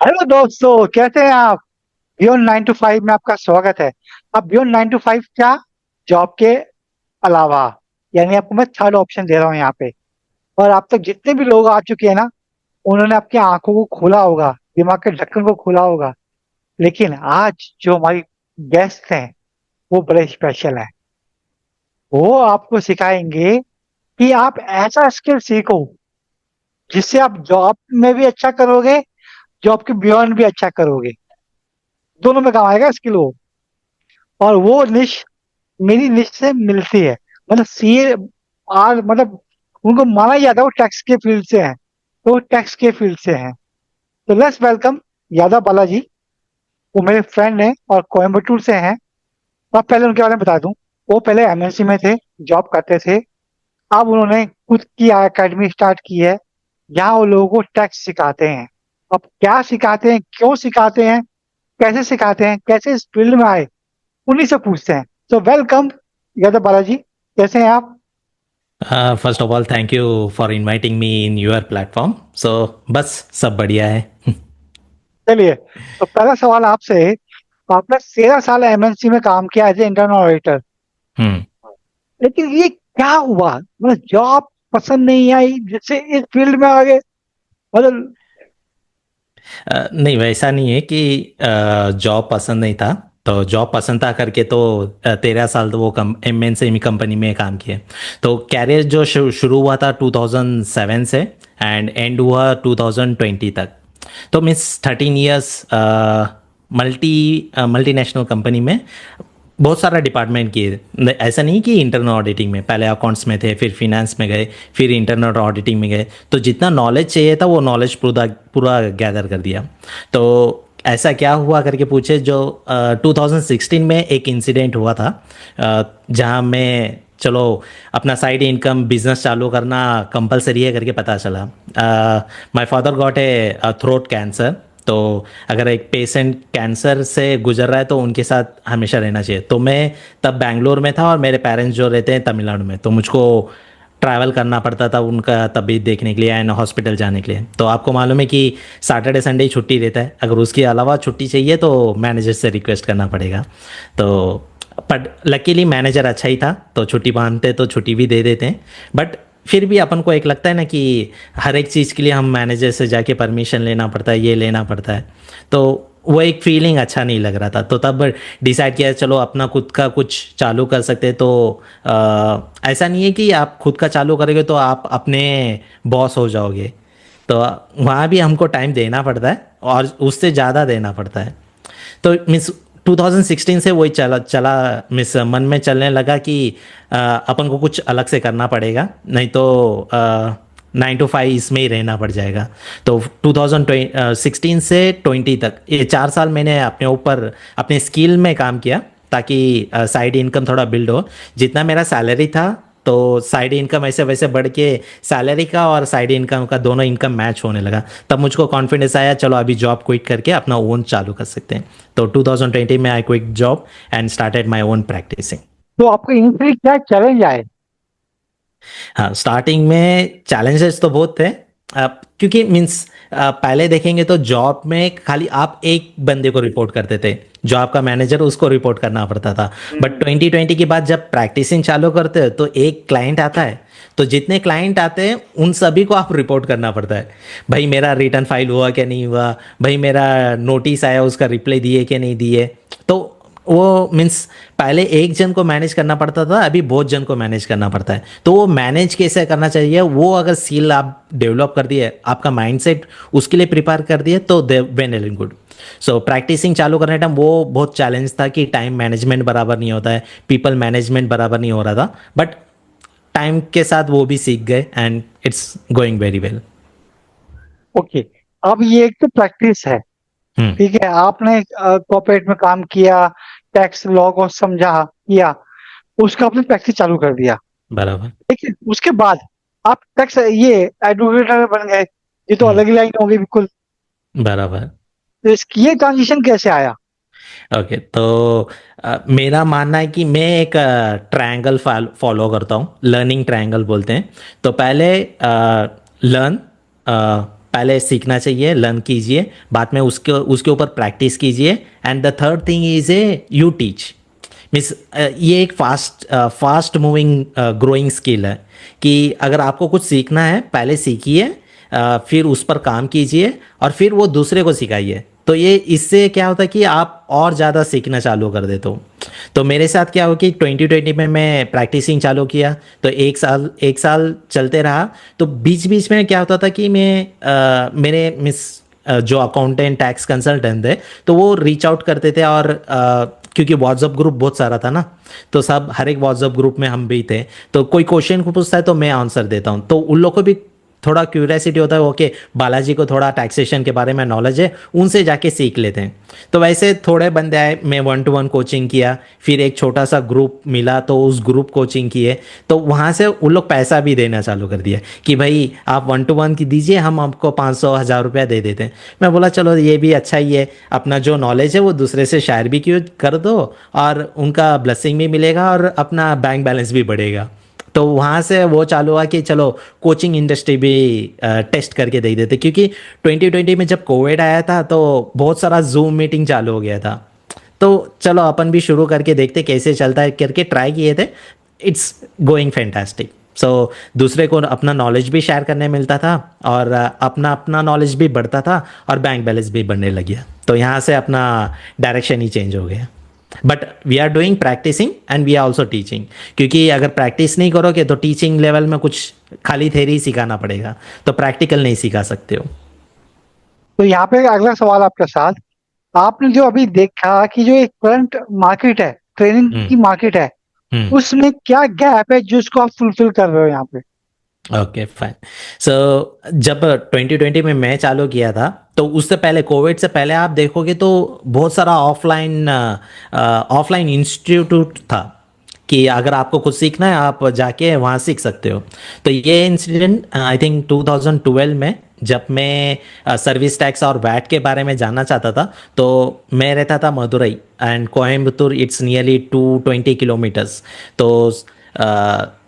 Hello दोस्तों, कैसे हैं आप? बियॉन्ड 9 to 5 में आपका स्वागत है। अब बियॉन्ड 9 to 5 क्या, जॉब के अलावा, यानी आपको मैं थर्ड ऑप्शन दे रहा हूँ यहाँ पे। और आप तक जितने भी लोग आ चुके हैं ना, उन्होंने आपकी आंखों को खोला होगा, दिमाग के ढक्कन को खोला होगा। लेकिन आज जो हमारी गेस्ट हैं, वो बड़े स्पेशल हैं। वो आपको सिखाएंगे कि आप ऐसा स्किल सीखो जिससे आप जॉब में भी अच्छा करोगे, जॉब के बियॉन्ड भी अच्छा करोगे, दोनों में काम आएगा स्किल वो। और वो निश मेरी लिस्ट से मिलती है। मतलब सीए आर, मतलब उनको माना ही जाता है वो टैक्स के फील्ड से हैं, तो वो टैक्स के फील्ड से हैं। तो लेट्स वेलकम यादव बालाजी। वो मेरे फ्रेंड हैं और कोयम्बटूर से हैं। अब पहले उनके बारे में बता दूं, वो पहले एमएनसी में थे, जॉब करते थे। अब उन्होंने खुद की एकेडमी स्टार्ट की है, जहाँ वो लोगों को टैक्स सिखाते हैं। अब क्या सिखाते हैं, क्यों सिखाते हैं, कैसे सिखाते हैं, कैसे इस फील्ड में आए, उन्हीं से पूछते हैं। तो वेलकम यादव बालाजी, कैसे हैं आप? First of all thank you for inviting me in your platform. So बस सब बढ़िया है। चलिए, तो पहला सवाल आपसे। आपने 13 साल एमएनसी में काम किया एज ए इंटरनल ऑडिटर, हम्म। लेकिन ये क्या हुआ, मतलब जॉब पसंद नहीं आई जिससे इस फील्ड में आ गए? मतलब नहीं, वैसा नहीं है कि जॉब पसंद नहीं था। तो जॉब पसंद था करके तो 13 साल तो वो एमएनसी कंपनी में काम किए। तो कैरियर जो शुरू हुआ था 2007 से एंड एंड हुआ 2020 तक। तो means 13 years multi multinational company में बहुत सारा डिपार्टमेंट किए। ऐसा नहीं कि इंटरनल ऑडिटिंग में पहले अकाउंट्स में थे, फिर फिनेंस में गए, फिर इंटरनल ऑडिटिंग में गए। तो जितना नॉलेज चाहिए था वो नॉलेज पूरा पूरा गैदर कर दिया। तो ऐसा क्या हुआ करके पूछे, जो 2016 में एक इंसिडेंट हुआ था, जहाँ मैं चलो अपना साइड इनकम बिजनेस चालू करना कंपलसरी है करके पता चला। My father got a throat cancer. तो अगर एक पेशेंट कैंसर से गुजर रहा है तो उनके साथ हमेशा रहना चाहिए। तो मैं तब बैंगलोर में था और मेरे पेरेंट्स जो रहते हैं तमिलनाडु में, तो मुझको ट्रैवल करना पड़ता था उनका तबीयत देखने के लिए एंड हॉस्पिटल जाने के लिए। तो आपको मालूम है कि सैटरडे संडे ही छुट्टी रहता है, अगर उसके अलावा छुट्टी चाहिए तो मैनेजर से रिक्वेस्ट करना पड़ेगा। तो पर लकीली मैनेजर अच्छा ही था, तो छुट्टी मांगते तो छुट्टी भी दे देते हैं। बट फिर भी अपन को एक लगता है ना कि हर एक चीज़ के लिए हम मैनेजर से जाके परमिशन लेना पड़ता है, ये लेना पड़ता है। तो वो एक फीलिंग अच्छा नहीं लग रहा था। तो तब डिसाइड किया चलो अपना खुद का कुछ चालू कर सकते हैं। तो ऐसा नहीं है कि आप खुद का चालू करोगे तो आप अपने बॉस हो जाओगे। तो वहाँ भी हमको टाइम देना पड़ता है और उससे ज़्यादा देना पड़ता है। तो मीन्स 2016 से वही चला चला मिस मन में चलने लगा कि अपन को कुछ अलग से करना पड़ेगा, नहीं तो 9 to 5 इसमें ही रहना पड़ जाएगा। तो 2016 से 20 तक ये 4 साल मैंने अपने ऊपर अपने स्किल में काम किया, ताकि साइड इनकम थोड़ा बिल्ड हो। जितना मेरा सैलरी था, तो साइड इनकम ऐसे वैसे बढ़ के सैलरी का और साइड इनकम का दोनों इनकम मैच होने लगा। तब मुझको कॉन्फिडेंस आया चलो अभी जॉब क्विट करके अपना ओन चालू कर सकते हैं। तो 2020 में I quit job and started my own practicing. तो आपका इनिशियली क्या चैलेंज आए? हाँ, स्टार्टिंग में चैलेंजेस तो बहुत थे। क्योंकि मीन्स पहले देखेंगे तो जॉब में खाली आप एक बंदे को रिपोर्ट करते थे, जो आपका मैनेजर, उसको रिपोर्ट करना पड़ता था। बट 2020 के बाद जब प्रैक्टिसिंग चालू करते हो तो एक क्लाइंट आता है, तो जितने क्लाइंट आते हैं उन सभी को आप रिपोर्ट करना पड़ता है। भाई मेरा रिटर्न फाइल हुआ क्या नहीं हुआ, भाई मेरा नोटिस आया उसका रिप्लाई दिए कि नहीं दिए। तो वो मीन्स पहले एक जन को मैनेज करना पड़ता था, अभी बहुत जन को मैनेज करना पड़ता है। तो वो मैनेज कैसे करना चाहिए, वो अगर स्किल आप डेवलप कर दिए, आपका माइंडसेट उसके लिए प्रिपेयर कर दिए, तो they went well good. So practising चालू करने टाइम वो बहुत चैलेंज था कि टाइम मैनेजमेंट बराबर नहीं होता है, पीपल मैनेजमेंट बराबर नहीं हो रहा था। बट टाइम के साथ वो भी सीख गए and it's going very well. Okay, अब ये एक तो प्रैक्टिस है। हम्म। ठीक है, आपने कॉर्पोरेट में काम किया, टैक्स लॉ को समझा किया, उसका आपने प्रैक्टिस चालू कर दिया। बराबर। लेकिन उसके बाद आप टैक्स ये एडवोकेट बन गए, ये तो हम्म। अलग ही लाइन हो गई बिल्कुल। बराबर। तो इसकी ये ट्रांजिशन कैसे आया? ओके। तो मेरा मानना है कि मैं एक ट्रायंगल फॉलो करता हूँ, लर्निंग ट्रायंगल बोलते हैं। तो पहले लर्न, पहले सीखना चाहिए, लर्न कीजिए, बाद में उसके उसके ऊपर प्रैक्टिस कीजिए। And the third thing is you teach. Means ये एक फास्ट मूविंग ग्रोइंग स्किल है कि अगर आपको कुछ सीखना है पहले सीखिए, फिर उस पर काम कीजिए और फिर वो दूसरे को सिखाइए। तो ये इससे क्या होता है कि आप और ज़्यादा सीखना चालू कर देते हो। तो मेरे साथ क्या हो कि 2020 में मैं प्रैक्टिसिंग चालू किया, तो एक साल चलते रहा। तो बीच बीच में क्या होता था कि मेरे जो अकाउंटेंट टैक्स कंसल्टेंट थे, तो वो रीच आउट करते थे। और क्योंकि व्हाट्सअप ग्रुप बहुत सारा था ना, तो सब हर एक व्हाट्सअप ग्रुप में हम भी थे। तो कोई क्वेश्चन को पूछता है तो मैं आंसर देता हूँ, तो उन लोग को भी थोड़ा क्यूरियोसिटी होता है, ओके बालाजी को थोड़ा टैक्सेशन के बारे में नॉलेज है, उनसे जाके सीख लेते हैं। तो वैसे थोड़े बंदे आए, मैं 1-to-1 कोचिंग किया, फिर एक छोटा सा ग्रुप मिला तो उस ग्रुप कोचिंग किए। तो वहाँ से उन लोग पैसा भी देना चालू कर दिया कि भाई आप 1-to-1 की दीजिए, हम आपको 500-1000 रुपया दे देते हैं। मैं बोला चलो ये भी अच्छा ही है, अपना जो नॉलेज है वो दूसरे से शेयर भी क्यों कर दो, और उनका ब्लेसिंग भी मिलेगा और अपना बैंक बैलेंस भी बढ़ेगा। तो वहाँ से वो चालू हुआ कि चलो कोचिंग इंडस्ट्री भी टेस्ट करके दे देते, क्योंकि 2020 में जब कोविड आया था तो बहुत सारा जूम मीटिंग चालू हो गया था। तो चलो अपन भी शुरू करके देखते कैसे चलता है, करके ट्राई किए थे। It's going fantastic. सो दूसरे को अपना नॉलेज भी शेयर करने मिलता था, और अपना अपना नॉलेज भी बढ़ता था, और बैंक बैलेंस भी बढ़ने लग गया। तो यहाँ से अपना डायरेक्शन ही चेंज हो गया। But we are doing practicing and we are also teaching, क्योंकि अगर प्रैक्टिस नहीं करोगे तो टीचिंग लेवल में कुछ खाली थेरी सिखाना पड़ेगा, तो प्रैक्टिकल नहीं सिखा सकते हो। तो यहाँ पे अगला सवाल आपके साथ, आपने जो अभी देखा कि जो एक करंट मार्केट है, ट्रेनिंग हम्म। की मार्केट है, हम्म। उसमें क्या गैप है जो उसको आप फुलफिल कर रहे हो यहाँ पे? Okay fine. सो जब 2020 में मैं चालू किया था, तो उससे पहले, कोविड से पहले आप देखोगे तो बहुत सारा ऑफलाइन इंस्टीट्यूट था कि अगर आपको कुछ सीखना है आप जाके वहाँ सीख सकते हो। तो ये इंसिडेंट आई थिंक 2012 में, जब मैं सर्विस टैक्स और वैट के बारे में जानना चाहता था, तो मैं रहता था Madurai and Coimbatore, it's nearly 220 kilometres. तो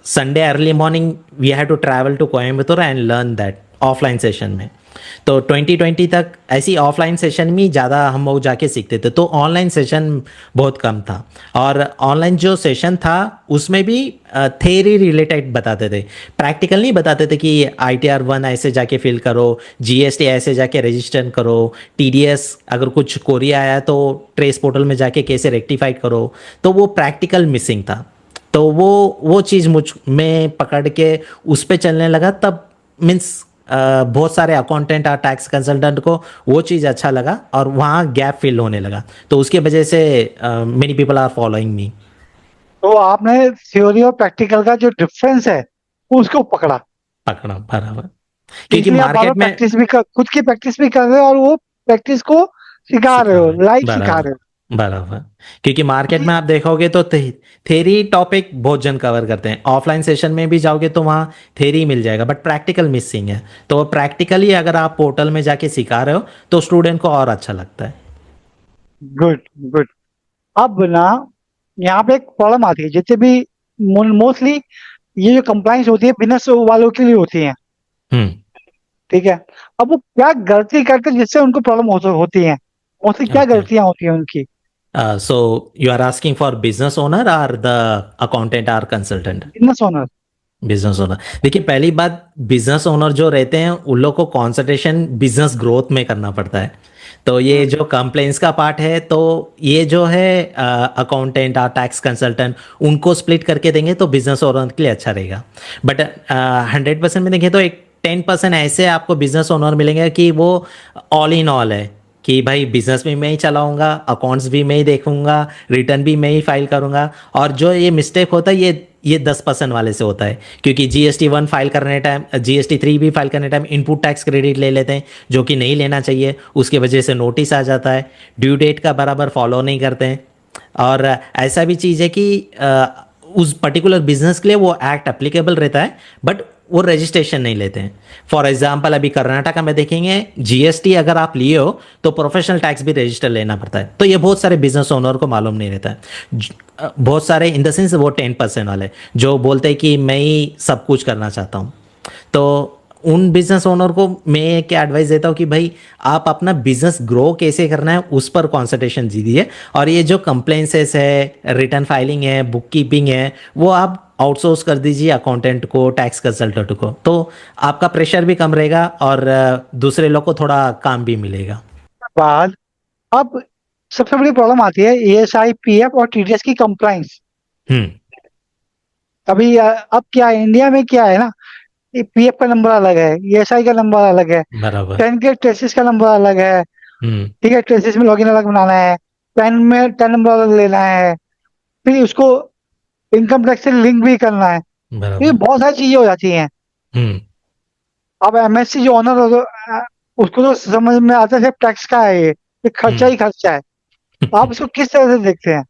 Sunday early morning we have to travel to Coimbatore and learn that offline session में। तो 2020 तक ऐसी ऑफलाइन सेशन में ज़्यादा हम लोग जाके सीखते थे, तो ऑनलाइन सेशन बहुत कम था। और ऑनलाइन जो सेशन था उसमें भी थेरी रिलेटेड बताते थे, प्रैक्टिकल नहीं बताते थे कि ITR-1 ऐसे जाके फिल करो, GST ऐसे जाके रजिस्टर करो, TDS अगर कुछ कोरी आया तो ट्रेस पोर्टल में जाके कैसे रेक्टिफाई करो। तो वो प्रैक्टिकल मिसिंग था। तो वो चीज़ मुझ में पकड़ के उस पे चलने लगा। तब मीन्स बहुत सारे अकाउंटेंट और टैक्स कंसल्टेंट को वो चीज़ अच्छा लगा और वहाँ गैप फिल होने लगा। तो उसके वजह से many people are following me. तो आपने थ्योरी और प्रैक्टिकल का जो डिफरेंस है उसको पकड़ा, पकड़ा बराबर, क्योंकि इसलिए आप बार बार मार्केट में प्रैक्टिस भी कर, खुद की प्रैक्टिस भी कर रहे हो और वो प्रैक्टिस को सिखा रहे सिखा हो, रहे, लाइव सिखा रहे हो। बराबर बराबर। क्योंकि मार्केट क्योंकि में आप देखोगे तो थेरी टॉपिक बहुत जन कवर करते हैं, ऑफलाइन सेशन में भी जाओगे तो वहाँ थेरी मिल जाएगा, बट प्रैक्टिकल मिसिंग है। तो प्रैक्टिकली अगर आप पोर्टल में जाके सिखा रहे हो तो स्टूडेंट को और अच्छा लगता है। Good good. अब ना यहाँ पे एक प्रॉब्लम आती है, जितने भी मोस्टली ये जो कंप्लाइंस होती है बिजनेस वालों के लिए होती है, हम्म। ठीक है। अब वो क्या गलती करते हैं जिससे उनको प्रॉब्लम होती है, मोस्टली क्या ओके। गलतियां होती हैं उनकी? So you are asking for business owner or the accountant or consultant? Business owner. Business owner, देखिए पहली बात, बिजनेस ओनर जो रहते हैं उन लोग को कॉन्सेंट्रेशन बिजनेस ग्रोथ में करना पड़ता है। तो ये जो कंप्लेंट्स का पार्ट है, तो ये जो है अकाउंटेंट और टैक्स कंसल्टेंट उनको स्प्लिट करके देंगे तो बिजनेस ओनर के लिए अच्छा रहेगा। बट 100% में देखें तो एक 10% ऐसे आपको बिजनेस ओनर मिलेंगे कि वो ऑल इन ऑल है, कि भाई बिजनेस भी मैं ही चलाऊंगा, अकाउंट्स भी मैं ही देखूंगा, रिटर्न भी मैं ही फाइल करूंगा। और जो ये मिस्टेक होता है ये 10% वाले से होता है, क्योंकि GST-1 फाइल करने टाइम, GST-3 भी फाइल करने टाइम इनपुट टैक्स क्रेडिट ले लेते हैं, जो कि नहीं लेना चाहिए। उसके वजह से नोटिस आ जाता है, ड्यू डेट का बराबर फॉलो नहीं करते हैं। और ऐसा भी चीज़ है कि उस पर्टिकुलर बिजनेस के लिए वो एक्ट एप्लीकेबल रहता है, बट वो रजिस्ट्रेशन नहीं लेते हैं। फॉर एग्जाम्पल अभी कर्नाटका में देखेंगे, GST अगर आप लिए हो तो प्रोफेशनल टैक्स भी रजिस्टर लेना पड़ता है। तो ये बहुत सारे बिजनेस ओनर को मालूम नहीं रहता है। बहुत सारे इन द सेंस वो 10% वाले जो बोलते हैं कि मैं ही सब कुछ करना चाहता हूँ। तो उन बिजनेस ओनर को मैं क्या एडवाइस देता हूँ कि भाई आप अपना बिजनेस ग्रो कैसे करना है उस पर कॉन्सेंट्रेशन दीजिए, और ये जो कंप्लेंसेस है, रिटर्न फाइलिंग है, बुक कीपिंग है, वो आप आउटसोर्स कर दीजिए अकाउंटेंट को, टैक्स कंसल्टेंट को, तो आपका प्रेशर भी कम रहेगा और दूसरे लोग को थोड़ा काम भी मिलेगा। बाद अब सबसे बड़ी प्रॉब्लम आती है ईएसआई, पीएफ और टीडीएस की कंप्लाइंस। हम्म। अभी अब क्या है, इंडिया में क्या है ना, पीएफ का नंबर अलग है, ईएसआई का नंबर अलग है, बराबर। टेन के ट्रेसिस का नंबर अलग है। हम्म। ठीक है, ट्रेसिस में लॉगिन अलग बनाना है, पैन में 10 नंबर अलग लेना है, फिर उसको इनकम टैक्स से लिंक भी करना है। ये बराबर। बहुत सारी चीजें हो जाती हैं। हम्म। अब एमएससी जो ऑनर हो उसको तो समझ में आता है सिर्फ टैक्स का है, ये खर्चा हम्म। ही खर्चा है। तो आप इसको किस तरह से देखते हैं?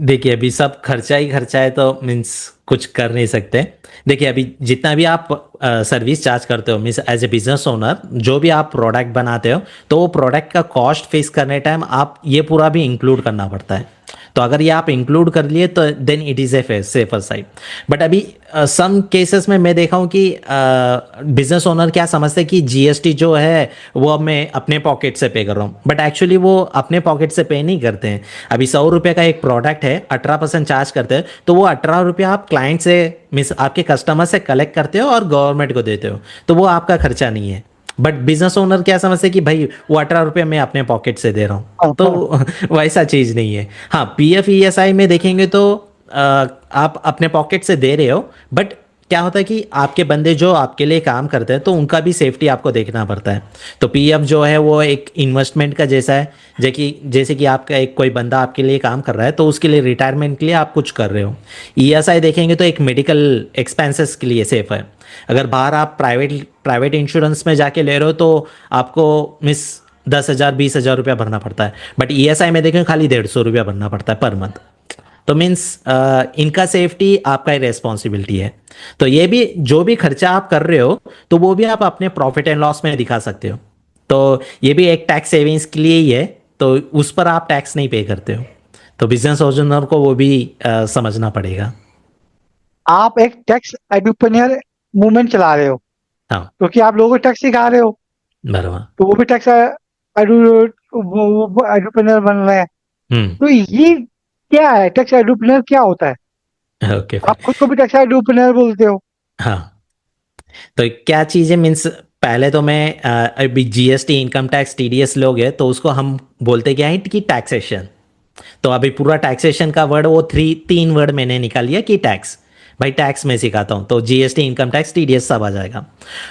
देखिए अभी सब खर्चा ही खर्चा है, तो मीन्स कुछ कर नहीं सकते। देखिए अभी जितना भी आप सर्विस चार्ज करते हो, means as a business owner जो भी आप प्रोडक्ट बनाते हो, तो वो प्रोडक्ट का कॉस्ट फिक्स करने टाइम आप ये पूरा भी इंक्लूड करना पड़ता है। तो अगर ये आप इंक्लूड कर लिए तो then it is a safer side. But अभी सम केसेस में मैं देखा हूँ कि बिजनेस ओनर क्या समझते हैं कि जीएसटी जो है वो अब मैं अपने पॉकेट से पे कर रहा हूँ, बट एक्चुअली वो अपने पॉकेट से पे नहीं करते हैं। अभी 100 रुपये का एक प्रोडक्ट है, 18% चार्ज करते हैं, तो वो 18 रुपया आप क्लाइंट से, मीन्स आपके कस्टमर से कलेक्ट करते हो और गवर्नमेंट को देते हो, तो वो आपका खर्चा नहीं है। बट बिजनेस ओनर क्या समझते हैं कि भाई वो 18 रुपये मैं अपने पॉकेट से दे रहा हाँ, हूँ, तो वैसा चीज़ नहीं है। हाँ, पीएफ ईएसआई में देखेंगे तो आप अपने पॉकेट से दे रहे हो, बट क्या होता है कि आपके बंदे जो आपके लिए काम करते हैं तो उनका भी सेफ्टी आपको देखना पड़ता है। तो पीएफ जो है वो एक इन्वेस्टमेंट का जैसा है, जैसे कि आपका एक कोई बंदा आपके लिए काम कर रहा है तो उसके लिए रिटायरमेंट के लिए आप कुछ कर रहे हो। ईएसआई देखेंगे तो एक मेडिकल एक्सपेंसेस के लिए सेफ है। अगर बाहर आप प्राइवेट प्राइवेट इंश्योरेंस में जाके ले रहे हो तो आपको मिस 10,000 20,000 रुपया भरना पड़ता है, बट ईएसआई में देखें खाली 150 रुपया भरना पड़ता है पर मंथ। तो मीन्स इनका सेफ्टी आपका ही रेस्पॉन्सिबिलिटी है। तो ये भी जो भी खर्चा आप कर रहे हो तो वो भी आप अपने प्रॉफिट एंड लॉस में दिखा सकते हो। तो ये भी एक टैक्स सेविंग्स के लिए ही है, तो उस पर आप टैक्स नहीं पे करते हो। तो बिजनेस ओनर को वो भी समझना पड़ेगा। आप एक टैक्स एडुपेनियर मूवमेंट चला रहे हो, हाँ। क्योंकि आप लोगों को टैक्स सिखा रहे हो, बराबर। तो वो भी टैक्स एडुपेनियर बन रहे हैं। हम्म। तो ये क्या है, टैक्स एडुपेनियर क्या होता है? ओके आप फिर। खुद को भी टैक्स एडुपेनियर बोलते हो। हाँ, तो क्या चीज़ है, मीन्स पहले तो मैं अभी जीएसटी, इनकम टैक्स, टीडीएस लोग है तो उसको हम बोलते क्या है कि टैक्सेशन। तो अभी पूरा टैक्सेशन का वर्ड वो 3 वर्ड मैंने निकाल लिया कि टैक्स। भाई टैक्स मैं सिखाता हूँ तो जीएसटी, इनकम टैक्स, टीडीएस सब आ जाएगा।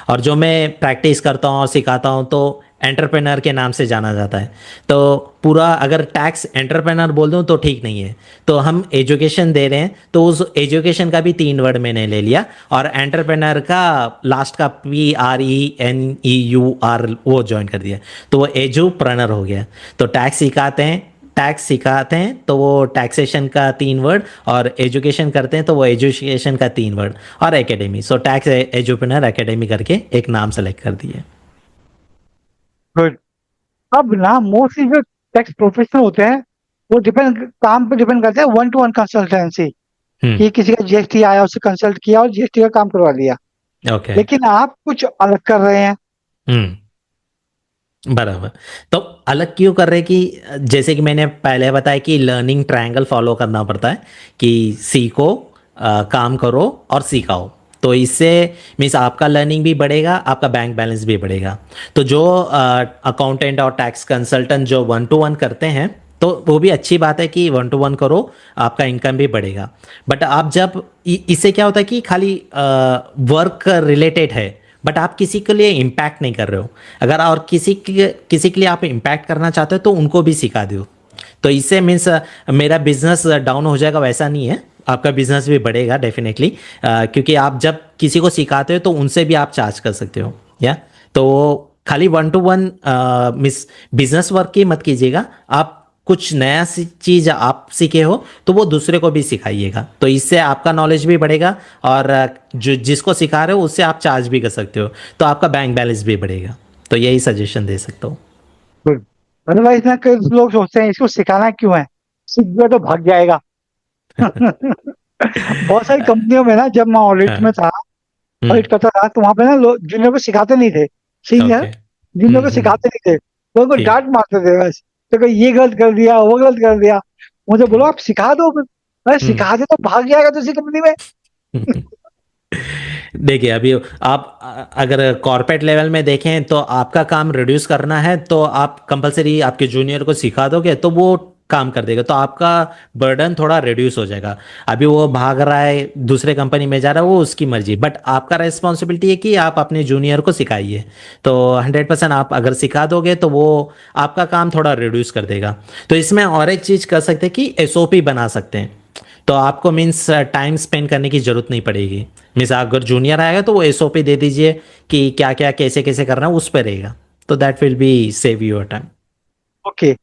और जो मैं प्रैक्टिस करता हूँ और सिखाता हूँ तो एंटरप्रेनर के नाम से जाना जाता है। तो पूरा अगर टैक्स एंटरप्रेनर बोल दूँ तो ठीक नहीं है, तो हम एजुकेशन दे रहे हैं तो उस एजुकेशन का भी 3 वर्ड मैंने ले लिया, और एंटरप्रेनर का लास्ट का PRENEUR वो ज्वाइन कर दिया, तो वो एजुप्रेनर हो गया। तो टैक्स सिखाते हैं तो वो टैक्सेशन का 3 वर्ड, और एजुकेशन करते हैं तो वो एजुकेशन का 3 वर्ड, और एकेडमी, सो टैक्स एजुप्रेनर एकेडमी करके एक नाम सेलेक्ट कर दिए। गुड। अब ना मोस्टली जो टैक्स प्रोफेशनल होते हैं वो डिपेंड, काम पे डिपेंड करते हैं, वन टू वन कंसल्टेंसी, हम्म। कि किसी का जीएसटी आया उससे कंसल्ट किया और जीएसटी का काम करवा लिया। ओके। लेकिन आप कुछ अलग कर रहे हैं। हम्म। बराबर। तो अलग क्यों कर रहे हैं कि जैसे कि मैंने पहले बताया कि लर्निंग ट्रायंगल फॉलो करना पड़ता है, कि सीखो, काम करो और सिखाओ। तो इससे मीन्स आपका लर्निंग भी बढ़ेगा, आपका बैंक बैलेंस भी बढ़ेगा। तो जो अकाउंटेंट और टैक्स कंसल्टेंट जो 1 to 1 करते हैं तो वो भी अच्छी बात है कि 1 to 1 करो, आपका इनकम भी बढ़ेगा। बट आप जब इससे क्या होता है कि खाली वर्क रिलेटेड है, बट आप किसी के लिए इम्पैक्ट नहीं कर रहे हो। अगर और किसी के लिए आप इम्पैक्ट करना चाहते हो तो उनको भी सिखा दो। तो इससे मीन्स मेरा बिजनेस डाउन हो जाएगा वैसा नहीं है, आपका बिजनेस भी बढ़ेगा डेफिनेटली, क्योंकि आप जब किसी को सिखाते हो तो उनसे भी आप चार्ज कर सकते हो। या तो खाली 1 to 1 मिस बिजनेस वर्क की मत कीजिएगा। आप कुछ नया चीज आप सीखे हो तो वो दूसरे को भी सिखाइएगा, तो इससे आपका नॉलेज भी बढ़ेगा, और जो जिसको सिखा रहे हो उससे आप चार्ज भी कर सकते हो, तो आपका बैंक बैलेंस भी बढ़ेगा। तो यही सजेशन दे सकता हूँ। गुड। अदरवाइज ना कई लोग सोचते हैं इसको सिखाना क्यों है, सीख गया तो भाग जाएगा। बहुत सारी कंपनियों में ना, जब मैं ऑडिट में हाँ। था ऑडिट करता था, तो वहां पे ना लोग जूनियर को सिखाते नहीं थे, सीनियर ओके। जूनियर को सिखाते नहीं थे, लोगों को ठीक। डांट मारते थे बस। तो कोई ये गलत कर दिया, वो गलत कर दिया। मुझे बोलो ठीक। आप सिखा दो फिर। अरे हम्म। सिखा दे तो भाग जाएगा दूसरी कंपनी में। देखिए अभी आप अगर कॉर्पोरेट लेवल में देखें तो आपका काम रिड्यूस करना है तो आप कंपलसरी आपके जूनियर को सिखा दोगे तो वो काम कर देगा, तो आपका बर्डन थोड़ा रिड्यूस हो जाएगा। अभी वो भाग रहा है दूसरे कंपनी में जा रहा है, वो उसकी मर्जी, बट आपका रेस्पॉन्सिबिलिटी है कि आप अपने जूनियर को सिखाइए। तो 100% आप अगर सिखा दोगे तो वो आपका काम थोड़ा रिड्यूस कर देगा। तो इसमें और एक चीज़ कर सकते हैं कि एसओपी बना सकते हैं। तो आपको मीन्स टाइम स्पेंड करने की जरूरत नहीं पड़ेगी। मीन्स अगर जूनियर आएगा तो वो एसओपी दे दीजिए कि क्या क्या कैसे कैसे करना है, उस पर रहेगा। तो that will be save your time. Okay,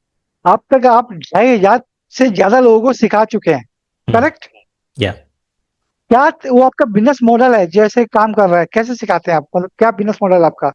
अब तक आप 2,500 से ज्यादा लोगों को सिखा चुके हैं, करेक्ट? या क्या वो आपका बिजनेस मॉडल है, जैसे काम कर रहा है, कैसे सिखाते हैं आप, मतलब क्या बिजनेस मॉडल है आपका?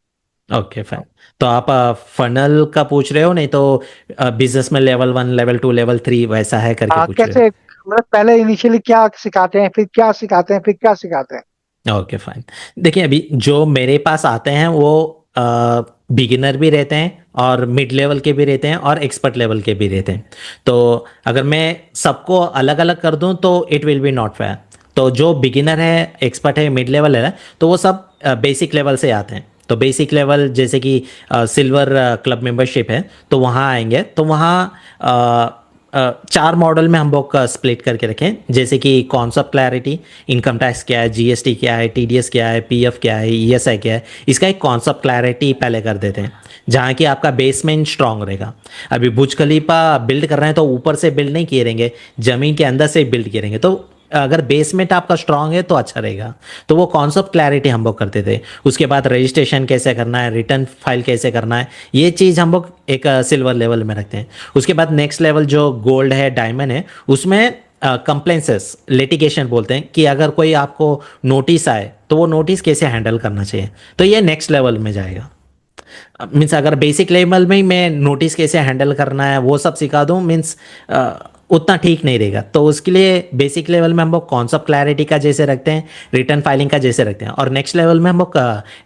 Okay fine. तो आप फनल का पूछ रहे हो, नहीं तो बिजनेस में लेवल 1 लेवल 2 लेवल 3 वैसा है करके पूछ रहे कैसे, मतलब पहले इनिशियली क्या सिखाते हैं, फिर क्या सिखाते हैं, फिर क्या सिखाते हैं? हो? Okay fine. देखिए अभी जो मेरे पास आते हैं वो बिगिनर भी रहते हैं और मिड लेवल के भी रहते हैं और एक्सपर्ट लेवल के भी रहते हैं। तो अगर मैं सबको अलग अलग कर दूं तो it will be not fair. तो जो बिगिनर है, एक्सपर्ट है, मिड लेवल है, तो वो सब बेसिक लेवल से आते हैं। तो बेसिक लेवल जैसे कि सिल्वर क्लब मेंबरशिप है, तो वहाँ आएंगे तो वहाँ 4 मॉडल में हम लोग स्प्लिट करके रखें, जैसे कि कॉन्सेप्ट क्लैरिटी, इनकम टैक्स क्या है, जीएसटी क्या है, टीडीएस क्या है, पीएफ क्या है, ईएसआई क्या है, इसका एक कॉन्सेप्ट क्लैरिटी पहले कर देते हैं, जहाँ की आपका बेसमेंट स्ट्रांग रहेगा। अभी बुर्ज खलीफा बिल्ड कर रहे हैं तो ऊपर से बिल्ड नहीं किए रहेंगे, जमीन के अंदर से बिल्ड किए रहेंगे। तो अगर बेसमेंट आपका स्ट्रांग है तो अच्छा रहेगा। तो वो कॉन्सेप्ट क्लैरिटी हम लोग करते थे। उसके बाद रजिस्ट्रेशन कैसे करना है, रिटर्न फाइल कैसे करना है, ये चीज़ हम लोग एक सिल्वर लेवल में रखते हैं। उसके बाद नेक्स्ट लेवल जो गोल्ड है, डायमंड है, उसमें कंप्लेंसेस लिटिगेशन बोलते हैं कि अगर कोई आपको नोटिस आए तो वो नोटिस कैसे हैंडल करना चाहिए, तो ये नेक्स्ट लेवल में जाएगा। मीन्स अगर बेसिक लेवल में ही मैं नोटिस कैसे हैंडल करना है वो सब सिखा दूं, मीन्स उतना ठीक नहीं रहेगा। तो उसके लिए बेसिक लेवल में हम लोग कॉन्सेप्ट क्लैरिटी का जैसे रखते हैं, रिटर्न फाइलिंग का जैसे रखते हैं, और नेक्स्ट लेवल में हम लोग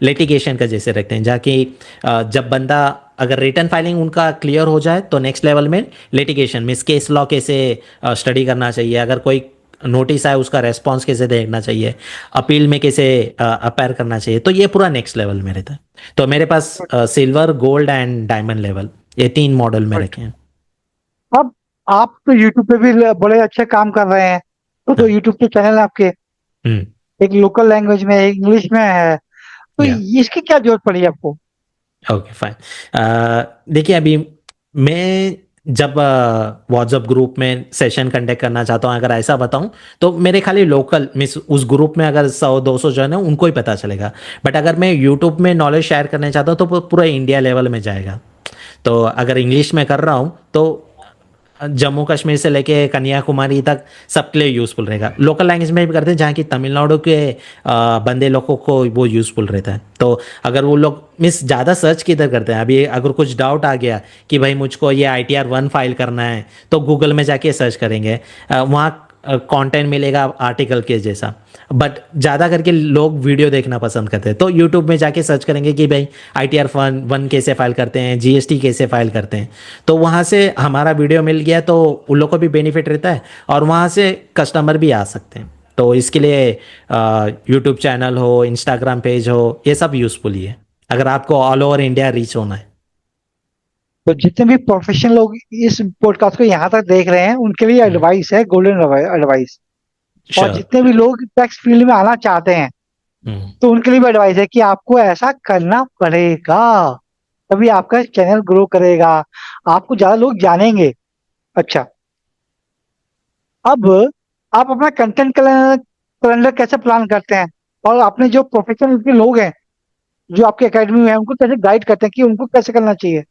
लिटिगेशन का जैसे रखते हैं, जहाँ कि जब बंदा अगर रिटर्न फाइलिंग उनका क्लियर हो जाए तो नेक्स्ट लेवल में लिटिगेशन मीन्स केस लॉ कैसे स्टडी करना चाहिए, अगर कोई नोटिस आए उसका रेस्पॉन्स कैसे देखना चाहिए, अपील में कैसे अपेयर करना चाहिए, तो ये पूरा नेक्स्ट लेवल में रहता है। तो मेरे पास silver, gold and diamond level, ये 3 मॉडल में रखे हैं। अब आप तो यूट्यूब पे भी बड़े अच्छे काम कर रहे हैं, तो हाँ। यूट्यूब के चैनल है आपके, हम्म। एक लोकल लैंग्वेज में, एक इंग्लिश में है, तो या इसकी क्या जरूरत पड़ी आपको? Okay fine. देखिए अभी मैं जब व्हाट्सएप ग्रुप में सेशन कंडक्ट करना चाहता हूँ, अगर ऐसा बताऊँ, तो मेरे खाली लोकल मिस उस ग्रुप में अगर 100-200 जन है उनको ही पता चलेगा। बट अगर मैं यूट्यूब में नॉलेज शेयर करना चाहता हूँ तो पूरा इंडिया लेवल में जाएगा। तो अगर इंग्लिश में कर रहा हूँ तो जम्मू कश्मीर से लेके कन्याकुमारी तक सबके लिए यूज़फुल रहेगा। लोकल लैंग्वेज में भी करते हैं जहाँ की तमिलनाडु के बंदे लोगों को वो यूज़फुल रहता है। तो अगर वो लोग मिस ज़्यादा सर्च किधर करते हैं, अभी अगर कुछ डाउट आ गया कि भाई मुझको ये ITR 1 फाइल करना है, तो गूगल में जाके सर्च करेंगे, वहाँ कंटेंट मिलेगा आर्टिकल के जैसा। बट ज़्यादा करके लोग वीडियो देखना पसंद करते हैं, तो यूट्यूब में जाके सर्च करेंगे कि भाई ITR 1 कैसे फाइल करते हैं, जीएसटी कैसे फाइल करते हैं, तो वहाँ से हमारा वीडियो मिल गया तो उन लोग को भी बेनिफिट रहता है और वहाँ से कस्टमर भी आ सकते हैं। तो इसके लिए यूट्यूब चैनल हो, इंस्टाग्राम पेज हो, ये सब यूज़फुल ही है अगर आपको ऑल ओवर इंडिया रीच होना है। तो जितने भी प्रोफेशनल लोग इस पॉडकास्ट को यहाँ तक देख रहे हैं, उनके लिए हम्म। एडवाइस है, गोल्डन एडवाइस। और श्योर। जितने भी लोग टैक्स फील्ड में आना चाहते हैं, हम्म। तो उनके लिए भी एडवाइस है कि आपको ऐसा करना पड़ेगा, तभी आपका चैनल ग्रो करेगा, आपको ज्यादा लोग जानेंगे। अच्छा, अब आप अपना कंटेंट कैलेंडर कैसे प्लान करते हैं, और आपने जो प्रोफेशनल के लोग हैं जो आपके एकेडमी में हैं, उनको कैसे गाइड करते हैं कि उनको कैसे करना चाहिए?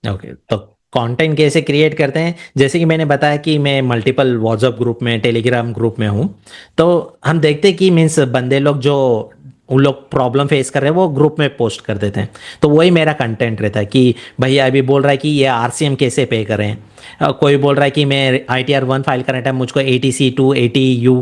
ओके, तो कंटेंट कैसे क्रिएट करते हैं, जैसे कि मैंने बताया कि मैं मल्टीपल व्हाट्सएप ग्रुप में, टेलीग्राम ग्रुप में हूँ। तो हम देखते हैं कि मीन्स बंदे लोग जो उन लोग प्रॉब्लम फेस कर रहे हैं वो ग्रुप में पोस्ट कर देते हैं। तो वही मेरा कंटेंट रहता है कि भैया अभी बोल रहा है कि ये RCM कैसे पे करें, कोई बोल रहा है कि मैं ITR 1 फाइल करने टाइम मुझको ATC 2 ATU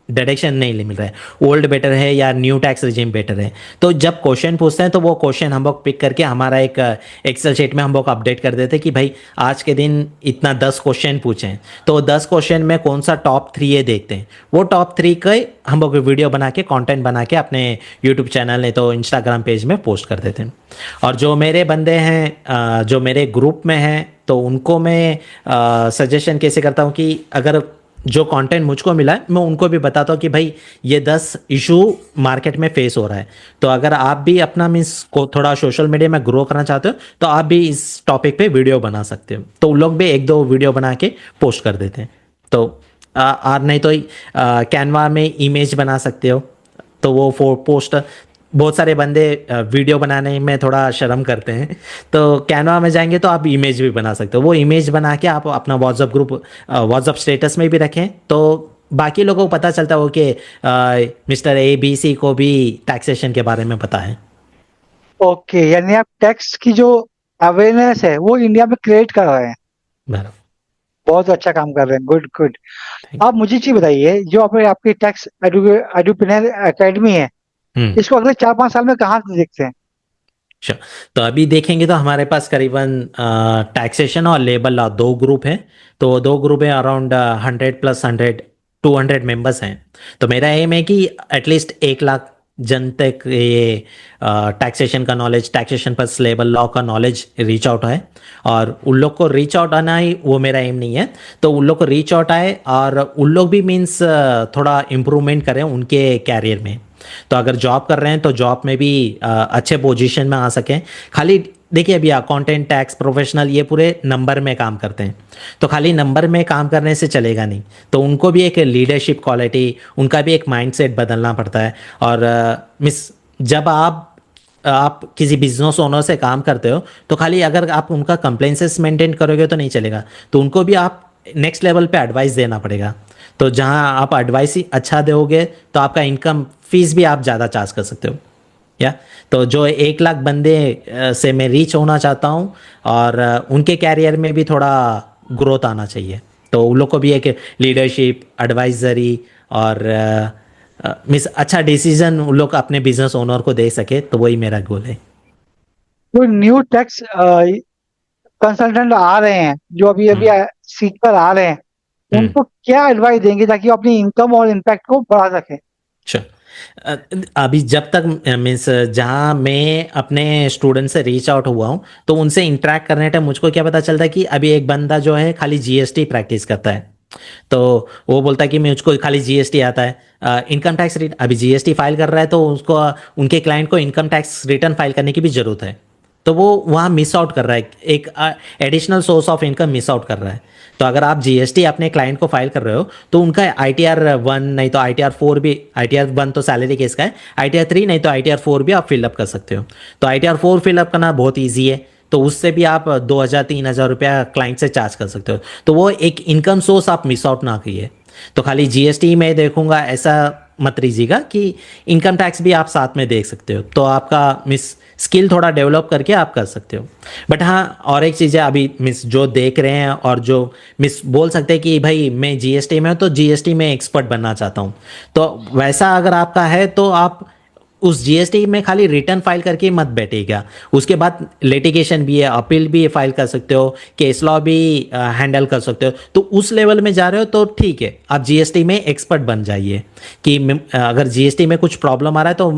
डायरेक्शन नहीं मिल रहा है, ओल्ड बेटर है या न्यू टैक्स रिजीम बेटर है। तो जब क्वेश्चन पूछते हैं तो वो क्वेश्चन हम लोग पिक करके हमारा एक एक्सेल शीट में हम लोग अपडेट कर देते हैं कि भाई आज के दिन इतना 10 क्वेश्चन पूछे हैं, तो 10 क्वेश्चन में कौन सा टॉप 3 है देखते हैं, वो टॉप 3 के हम लोग वीडियो बना के कंटेंट बना के अपने यूट्यूब चैनल नहीं तो इंस्टाग्राम पेज में पोस्ट कर देते हैं। और जो मेरे बंदे हैं जो मेरे ग्रुप में हैं, तो उनको मैं सजेशन कैसे करता हूँ कि अगर जो कंटेंट मुझको मिला है मैं उनको भी बताता हूँ कि भाई ये 10 इशू मार्केट में फेस हो रहा है, तो अगर आप भी अपना मीन्स को थोड़ा सोशल मीडिया में ग्रो करना चाहते हो तो आप भी इस टॉपिक पे वीडियो बना सकते हो। तो उन लोग भी एक दो वीडियो बना के पोस्ट कर देते हैं। तो और नहीं तो कैनवा में इमेज बना सकते हो, तो वो पोस्ट बहुत सारे बंदे वीडियो बनाने में थोड़ा शर्म करते हैं, तो कैनवा में जाएंगे तो आप इमेज भी बना सकते हो। वो इमेज बना के आप अपना व्हाट्सअप ग्रुप व्हाट्सअप स्टेटस में भी रखें, तो बाकी लोगों को पता चलता हो कि मिस्टर ABC को भी टैक्सेशन के बारे में पता है। ओके, यानी आप टैक्स की जो अवेयरनेस है वो इंडिया में क्रिएट कर रहे हैं। बराबर। बहुत अच्छा काम कर रहे हैं, गुड गुड। थैंक आप मुझे चीज बताइए, जो आपकी टैक्स एडुपिनर एकेडमी है, यू। इसको अगले 4-5 साल में कहाँ से देखते हैं? अच्छा, तो अभी देखेंगे तो हमारे पास करीबन टैक्सेशन और लेबर लॉ 2 ग्रुप है। तो 2 ग्रुप है, अराउंड 100 + 100 200 मेंबर्स हैं। तो मेरा एम है कि एटलीस्ट 1 लाख जन तक ये टैक्सेशन का knowledge, taxation plus labour law का नॉलेज रीच आउट है। और उन लोग को रीच आउट आना ही वो मेरा एम नहीं है, तो उन लोग को रीच आउट आए और उन लोग भी मीन्स थोड़ा इम्प्रूवमेंट करें उनके कैरियर में। तो अगर जॉब कर रहे हैं तो जॉब में भी अच्छे पोजीशन में आ सकें। खाली देखिए अभी अकाउंटेंट, टैक्स प्रोफेशनल ये पूरे नंबर में काम करते हैं, तो खाली नंबर में काम करने से चलेगा नहीं, तो उनको भी एक लीडरशिप क्वालिटी, उनका भी एक माइंडसेट बदलना पड़ता है। और मिस जब आप किसी बिजनेस ओनर से काम करते हो तो खाली अगर आप उनका कंप्लेंसेस मेंटेन करोगे तो नहीं चलेगा, तो उनको भी आप नेक्स्ट लेवल पे एडवाइस देना पड़ेगा। तो जहाँ आप एडवाइस ही अच्छा दोगे तो आपका इनकम फीस भी आप ज़्यादा चार्ज कर सकते हो। या तो जो 1 लाख बंदे से मैं रीच होना चाहता हूँ, और उनके कैरियर में भी थोड़ा ग्रोथ आना चाहिए, तो उन लोग को भी एक लीडरशिप, एडवाइजरी और मिस अच्छा डिसीजन उन लोग अपने बिजनेस ओनर को दे सके, तो वही मेरा गोल है। जो न्यू टैक्स कंसल्टेंट आ रहे हैं, जो अभी अभी हम्म। सीख कर आ रहे हैं, हम्म। उनको क्या एडवाइस देंगे ताकि वो अपनी इनकम और इम्पैक्ट को बढ़ा सकें? अच्छा, अ, अभी जब तक मीन्स जहाँ मैं अपने स्टूडेंट से रीच आउट हुआ हूँ तो उनसे इंटरेक्ट करने टाइम मुझको क्या पता चलता है कि अभी एक बंदा जो है खाली GST प्रैक्टिस करता है, तो वो बोलता है कि मुझको खाली GST आता है। इनकम टैक्स अभी GST फाइल कर रहा है तो उसको उनके क्लाइंट को इनकम टैक्स रिटर्न फाइल करने की भी ज़रूरत है, तो वो वहाँ मिस आउट कर रहा है, एक additional source of income miss out कर रहा है। तो अगर आप GST अपने क्लाइंट को फाइल कर रहे हो तो उनका ITR 1 नहीं तो ITR 4 भी, ITR 1 तो सैलरी केस का है, ITR 3 नहीं तो ITR 4 भी आप फिलअप कर सकते हो। तो ITR 4 फिलअप करना बहुत ईजी है, तो उससे भी आप 2,000-3,000 रुपया क्लाइंट से चार्ज कर सकते हो, तो वो एक इनकम सोर्स आप मिस आउट ना करिए। तो खाली GST में देखूंगा ऐसा मत लीजिएगा कि इनकम टैक्स भी आप साथ में देख सकते हो, तो आपका मिस स्किल थोड़ा डेवलप करके आप कर सकते हो। बट हाँ, और एक चीज़ है, अभी मिस जो देख रहे हैं और जो मिस बोल सकते हैं कि भाई मैं GST में हूँ तो GST में एक्सपर्ट बनना चाहता हूँ, तो वैसा अगर आपका है तो आप उस GST में खाली रिटर्न फाइल करके मत बैठेगा, उसके बाद लिटिगेशन भी है, अपील भी फाइल कर सकते हो, केस लॉ भी हैंडल कर सकते हो, तो उस लेवल में जा रहे हो तो ठीक है, आप GST में एक्सपर्ट बन जाइए कि अगर GST में कुछ प्रॉब्लम आ रहा है तो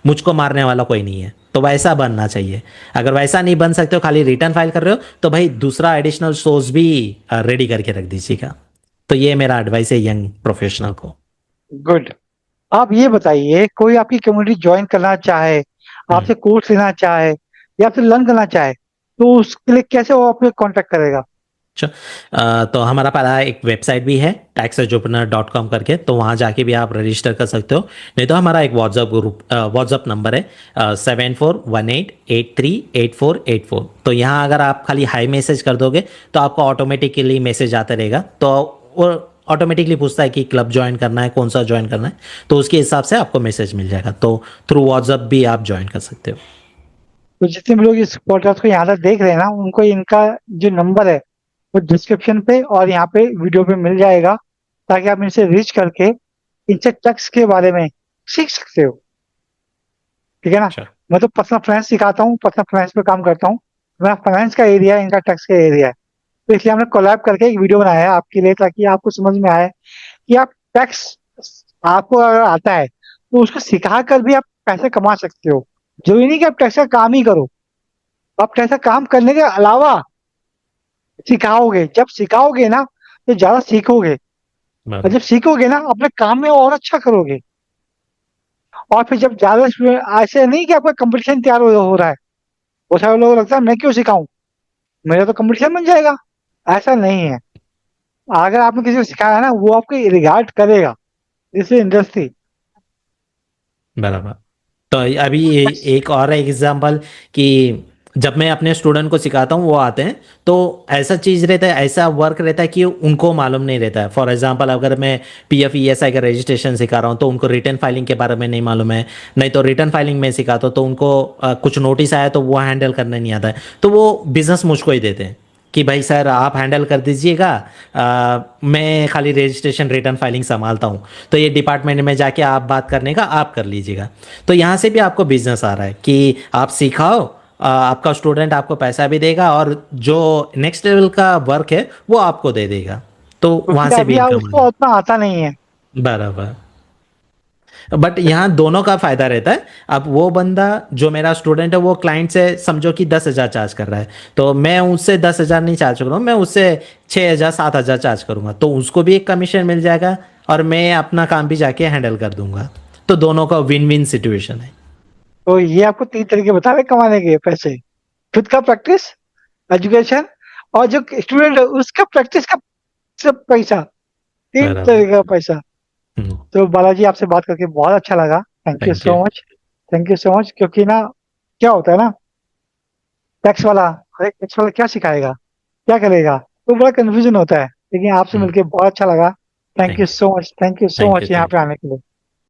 मुझको मारने वाला कोई नहीं है, तो वैसा बनना चाहिए। अगर वैसा नहीं बन सकते हो, खाली रिटर्न फाइल कर रहे हो, तो भाई दूसरा एडिशनल सोर्स भी रेडी करके रख दीजिएगा। तो ये मेरा एडवाइस है यंग प्रोफेशनल को। गुड। आप ये बताइए, कोई आपकी कम्युनिटी ज्वाइन करना चाहे, हम्म। आपसे कोर्स लेना चाहे या फिर लर्न करना चाहे, तो उसके लिए कैसे वो आपको कांटेक्ट करेगा? अच्छा, तो हमारा पहला एक वेबसाइट भी है taxedjournal.com करके, तो वहाँ जाके भी आप रजिस्टर कर सकते हो, नहीं तो हमारा एक व्हाट्सअप नंबर है 7418838484। तो यहाँ अगर आप खाली हाई मैसेज कर दोगे तो आपको ऑटोमेटिकली मैसेज आता रहेगा, तो वो ऑटोमेटिकली पूछता है कि क्लब ज्वाइन करना है, कौन सा ज्वाइन करना है, तो उसके हिसाब से आपको मैसेज मिल जाएगा, तो थ्रू व्हाट्सअप भी आप ज्वाइन कर सकते हो। तो जितने भी लोग इस पॉडकास्ट को यहाँ तक देख रहे हैं ना, उनको इनका जो नंबर है वो डिस्क्रिप्शन पे और यहाँ पे वीडियो पे मिल जाएगा, ताकि आप इनसे रीच करके इनसे टैक्स के बारे में सीख सकते हो। ठीक है ना। अच्छा। मैं तो पर्सनल फाइनेंस सिखाता हूँ, पर्सनल फाइनेंस पे काम करता हूँ। मेरा फाइनेंस का एरिया है, इनका टैक्स का एरिया है। तो इसलिए हमने कोलैब करके एक वीडियो बनाया है आपके लिए, ताकि आपको समझ में आए कि आप टैक्स, आपको अगर आता है तो उसको सिखा कर भी आप पैसे कमा सकते हो। जरूरी नहीं कि आप टैक्स का काम ही करो, आप टैक्स का काम करने के अलावा सिखाओगे। जब सिखाओगे ना तो ज्यादा सीखोगे, और बराबर। जब सीखोगे ना अपने काम में और अच्छा करोगे। और फिर जब ज्यादा ऐसे नहीं कि आपका कंपटीशन तैयार हो रहा है, बहुत सारे लोगों को लगता है मैं क्यों सिखाऊं, मेरा तो कंपटीशन बन जाएगा। ऐसा नहीं है। अगर आपने किसी को सिखाया ना, वो आपको रिगार्ड करेगा। This is industry. बराबर। तो अभी एक और एग्जांपल कि जब मैं अपने स्टूडेंट को सिखाता हूँ वो आते हैं तो ऐसा चीज़ रहता है, ऐसा वर्क रहता है कि उनको मालूम नहीं रहता है। फॉर एग्जांपल अगर मैं पीएफ ईएसआई का रजिस्ट्रेशन सिखा रहा हूँ तो उनको रिटर्न फाइलिंग के बारे में नहीं मालूम है। नहीं तो रिटर्न फाइलिंग में सिखाता हूँ तो उनको कुछ नोटिस आया तो वो हैंडल करना नहीं आता है, तो वो बिजनेस मुझको ही देते हैं कि भाई सर आप हैंडल कर दीजिएगा, मैं खाली रजिस्ट्रेशन रिटर्न फाइलिंग संभालता हूँ, तो ये डिपार्टमेंट में जाके आप बात करने का आप कर लीजिएगा। तो यहाँ से भी आपको बिजनेस आ रहा है कि आप सिखाओ, आपका स्टूडेंट आपको पैसा भी देगा और जो नेक्स्ट लेवल का वर्क है वो आपको दे देगा, तो वहाँ क्योंकि से भी अभी इनकम आ उसको रहा उतना आता नहीं है। है। बराबर। बट यहाँ दोनों का फायदा रहता है। अब वो बंदा जो मेरा स्टूडेंट है वो क्लाइंट से समझो कि 10,000 चार्ज कर रहा है, तो मैं उससे 10,000 नहीं चार्ज करूँगा, मैं उससे 6,000 7,000 चार्ज करूँगा, तो उसको भी एक कमीशन मिल जाएगा और मैं अपना काम भी जाके हैंडल कर दूंगा। तो दोनों का विन विन सिचुएशन है। तो ये आपको 3 तरीके बता रहे कमाने के पैसे। खुद का प्रैक्टिस, एजुकेशन, और जो स्टूडेंट है उसका प्रैक्टिस का सब पैसा। तीन बराबर। तरीके का पैसा। हम्म। तो बालाजी आपसे बात करके बहुत अच्छा लगा। Thank you thank you. So much. Thank you so much. क्योंकि ना क्या होता है ना, टैक्स वाला, अरे टैक्स वाला क्या सिखाएगा, क्या करेगा, तो बड़ा कंफ्यूजन होता है। लेकिन आपसे हम्म। मिलके बहुत अच्छा लगा। Thank you thank you. So much, thank you so thank you. Much यहाँ थैंक पे यू। आने के लिए।